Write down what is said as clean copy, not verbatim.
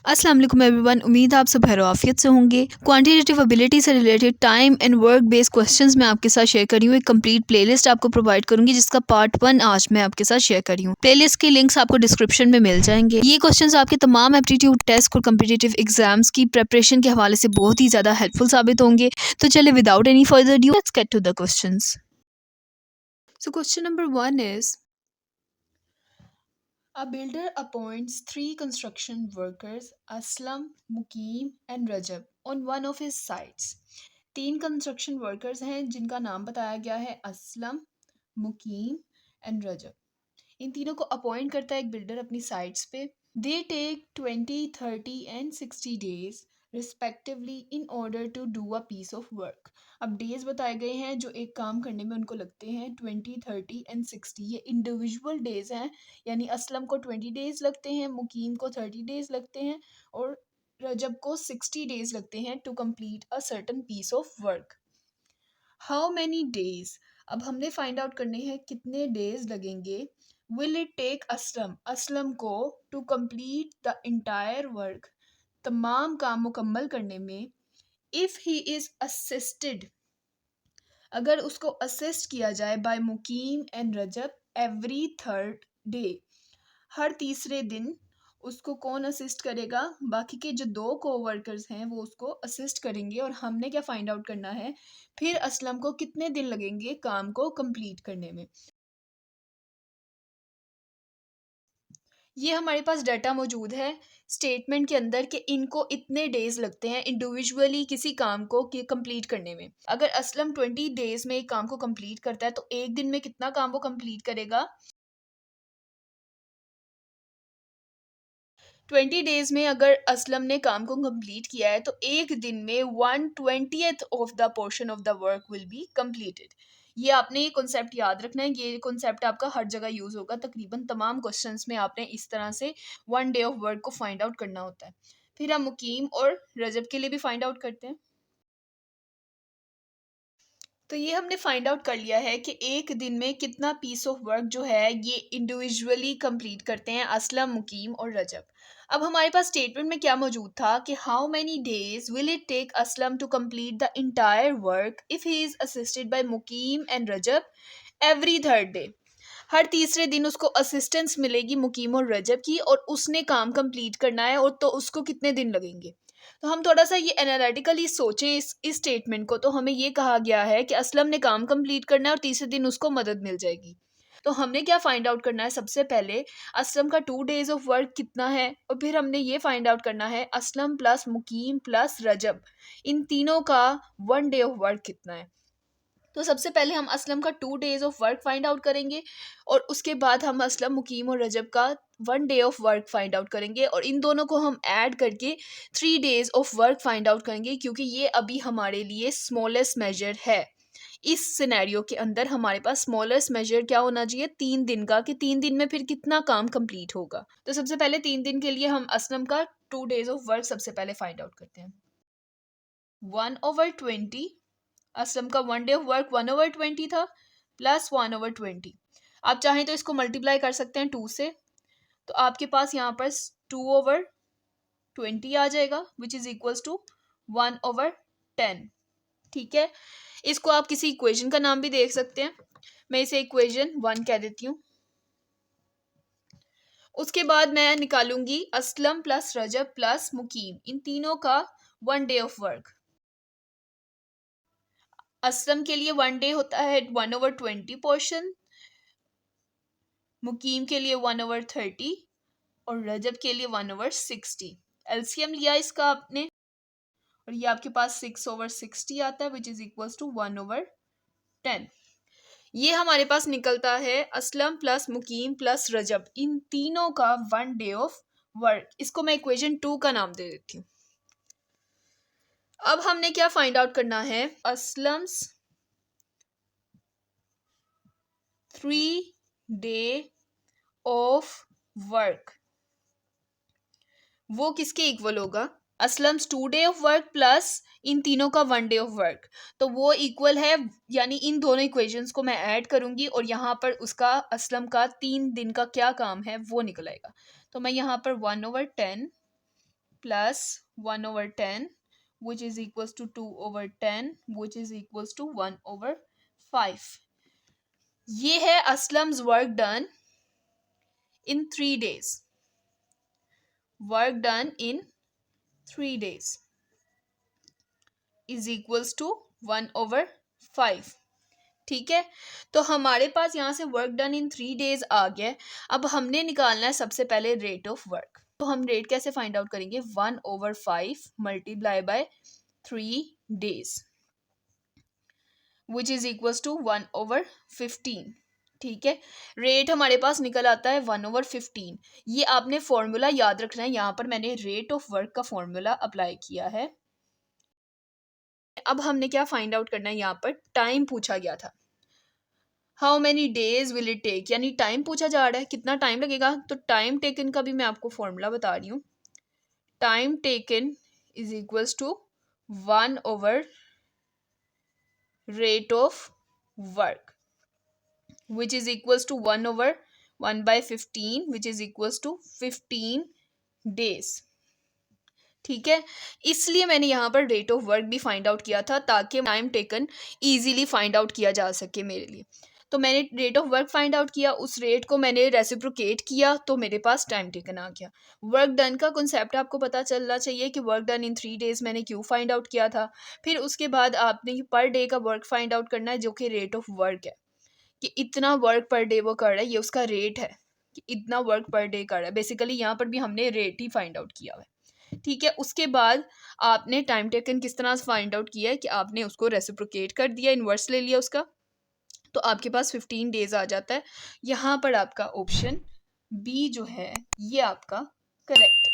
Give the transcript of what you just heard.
अस्सलाम वालेकुम एवरीवन। उम्मीद है आप सब खैर आफियत से होंगे। क्वांटिटेटिव एबिलिटी से related time and work based questions मैं आपके साथ शेयर कर रही हूँ। एक कंप्लीट प्लेलिस्ट आपको प्रोवाइड करूंगी जिसका पार्ट 1 आज मैं आपके साथ शेयर कर रही हूँ। प्लेलिस्ट के लिंक्स आपको डिस्क्रिप्शन में मिल जाएंगे। ये क्वेश्चंस आपके तमाम एप्टीट्यूड टेस्ट और कम्पिटिटिव एग्जाम्स की प्रेपरेशन के हवाले से बहुत ही ज्यादा हेल्पफुल साबित होंगे। तो चले without any further due let's get to the questions. So question number 1 is A builder appoints three construction workers, Aslam, Mukim and Rajab, on one of his sites. तीन कंस्ट्रक्शन वर्कर्स हैं जिनका नाम बताया गया है असलम, मुकीम एंड रजब। इन तीनों को appoint करता है एक बिल्डर अपनी साइट्स पे। They take 20, 30 and 60 days respectively in order to do a piece of work. अब डेज बताए गए हैं जो एक काम करने में उनको लगते हैं 20, 30 एंड 60। ये इंडिविजुअल डेज हैं, यानी असलम को 20 डेज लगते हैं, मुकीम को 30 डेज लगते हैं और रजब को 60 डेज लगते हैं to complete a certain piece of work. How many days, अब हमने फाइंड आउट करने हैं कितने डेज लगेंगे। Will it take Aslam, Aslam को to complete the entire work, तमाम काम मुकम्मल करने में। इफ ही इज असिस्टेड, अगर उसको असिस्ट किया जाए by Mukeem and Rajab every third day, हर तीसरे दिन उसको कौन असिस्ट करेगा, बाकी के जो दो कोवर्कर्स हैं वो उसको असिस्ट करेंगे। और हमने क्या फाइंड आउट करना है, फिर असलम को कितने दिन लगेंगे काम को कंप्लीट करने में। ये हमारे पास डाटा मौजूद है स्टेटमेंट के अंदर कि इनको इतने डेज लगते हैं इंडिविजुअली किसी काम को कंप्लीट करने में। अगर असलम 20 डेज में एक काम को कंप्लीट करता है तो एक दिन में कितना काम वो कंप्लीट करेगा। 20 डेज में अगर असलम ने काम को कंप्लीट किया है तो एक दिन में 1/20th of the portion of the work will be completed. ये आपने ये कॉन्सेप्ट याद रखना है। ये कॉन्सेप्ट आपका हर जगह यूज होगा, तकरीबन तमाम क्वेश्चंस में आपने इस तरह से 1 डे ऑफ वर्क को फाइंड आउट करना होता है। फिर हम मुकीम और रजब के लिए भी फाइंड आउट करते हैं। तो ये हमने फाइंड आउट कर लिया है कि एक दिन में कितना पीस ऑफ वर्क जो है ये इंडिविजुअली कंप्लीट करते हैं असलम, मुकीम और रजब। अब हमारे पास स्टेटमेंट में क्या मौजूद था कि how many days will it take Aslam to complete the entire work if he is assisted by Mukeem and Rajab every third day. हर तीसरे दिन उसको असिस्टेंस मिलेगी मुकीम और रजब की और उसने काम कंप्लीट करना है, और तो उसको कितने दिन लगेंगे। तो हम थोड़ा सा ये एनालिटिकली सोचें इस स्टेटमेंट को, तो हमें ये कहा गया है कि असलम ने काम कंप्लीट करना है और तीसरे दिन उसको मदद मिल जाएगी। तो हमने क्या फाइंड आउट करना है, सबसे पहले असलम का 2 डेज ऑफ वर्क कितना है, और फिर हमने ये फाइंड आउट करना है असलम प्लस मुकीम प्लस रजब इन तीनों का 1 डे ऑफ वर्क कितना है। तो सबसे पहले हम असलम का 2 days of work find out करेंगे और उसके बाद हम असलम, मुकीम और रजब का 1 day of work find out करेंगे और इन दोनों को हम ऐड करके 3 days of work find out करेंगे, क्योंकि ये अभी हमारे लिए स्मॉलेस्ट मेजर है। इस सिनेरियो के अंदर हमारे पास स्मॉलेस्ट मेजर क्या होना चाहिए, 3 दिन का, कि 3 दिन में फिर कितना काम कंप्लीट होगा। तो सबसे पहले 3 दिन के लिए हम असलम का 2 डेज ऑफ वर्क सबसे पहले फाइंड आउट करते हैं। 1/20, असलम का 1 डे ऑफ वर्क 1/20 था, प्लस 1/20। आप चाहें तो इसको मल्टीप्लाई कर सकते हैं 2 से, तो आपके पास यहाँ पर 2/20 आ जाएगा विच इज इक्वल्स टू 1/10। ठीक है, इसको आप किसी इक्वेशन का नाम भी देख सकते हैं। मैं इसे इक्वेशन 1 कह देती हूँ। उसके बाद मैं निकालूंगी असलम प्लस रजब प्लस मुकीम, इन तीनों का 1 डे ऑफ वर्क। असलम के लिए 1 डे होता है 1/20 पोर्शन, मुकीम के लिए 1/30 और रजब के लिए 1/60। एलसीएम लिया इसका आपने और ये आपके पास 6/60 आता है विच इज इक्वल्स टू 1/10। ये हमारे पास निकलता है असलम प्लस मुकीम प्लस रजब इन तीनों का 1 डे ऑफ वर्क। इसको मैं इक्वेशन 2 का नाम दे देती हूँ। अब हमने क्या फाइंड आउट करना है, असलम्स 3 डे ऑफ वर्क वो किसके इक्वल होगा, Aslam's 2 day of work plus इन तीनों का 1 डे ऑफ वर्क, तो वो इक्वल है, यानी इन दोनों इक्वेशंस को मैं ऐड करूंगी और यहाँ पर उसका असलम का 3 दिन का क्या काम है वो निकल आएगा। तो मैं यहाँ पर 1/10 plus 1/10 which is equals to 2/10 which is equals to 1/5. ये है Aslam's work done in 3 days. Work done in 3 days is equals to 1/5. ठीक है, तो हमारे पास यहाँ से वर्क डन इन 3 days आ गया है. अब हमने निकालना है सबसे पहले रेट ऑफ वर्क. तो हम रेट कैसे फाइंड आउट करेंगे? 1/5 multiply by 3 days which is equals to 1/15. ठीक है, रेट हमारे पास निकल आता है 1/15. ये आपने फॉर्मूला याद रखना है. यहाँ पर मैंने रेट ऑफ वर्क का फॉर्मूला अप्लाई किया है. अब हमने क्या फाइंड आउट करना है? यहाँ पर टाइम पूछा गया था. How many days will it take, यानी टाइम पूछा जा रहा है, कितना टाइम लगेगा. तो टाइम टेकन का भी मैं आपको फॉर्मूला बता रही हूँ. Time taken is equals to 1/rate of work which is equals to 1/1/15 which is equals to 15 days. ठीक है, इसलिए मैंने यहाँ पर रेट ऑफ वर्क भी फाइंड आउट किया था ताकि time taken easily find out किया जा सके मेरे लिए. तो मैंने rate of work find out किया, उस रेट को मैंने रेसिप्रोकेट किया, तो मेरे पास टाइम टेकन आ गया. वर्क डन का कॉन्सेप्ट आपको पता चलना चाहिए कि वर्क डन इन 3 days मैंने क्यों फाइंड आउट किया था. फिर उसके बाद आपने पर डे का वर्क फाइंड आउट करना है जो कि रेट ऑफ वर्क है, कि इतना वर्क पर डे वो कर रहा है, ये उसका रेट है कि इतना वर्क पर डे कर रहा है. बेसिकली यहाँ पर भी हमने रेट ही फाइंड आउट किया हुआ है. ठीक है, उसके बाद आपने टाइम टेकन किस तरह से फाइंड आउट किया है कि आपने उसको रेसिप्रोकेट कर दिया, इन्वर्स ले लिया उसका, तो आपके पास 15 days आ जाता है. यहाँ पर आपका ऑप्शन बी जो है ये आपका करेक्ट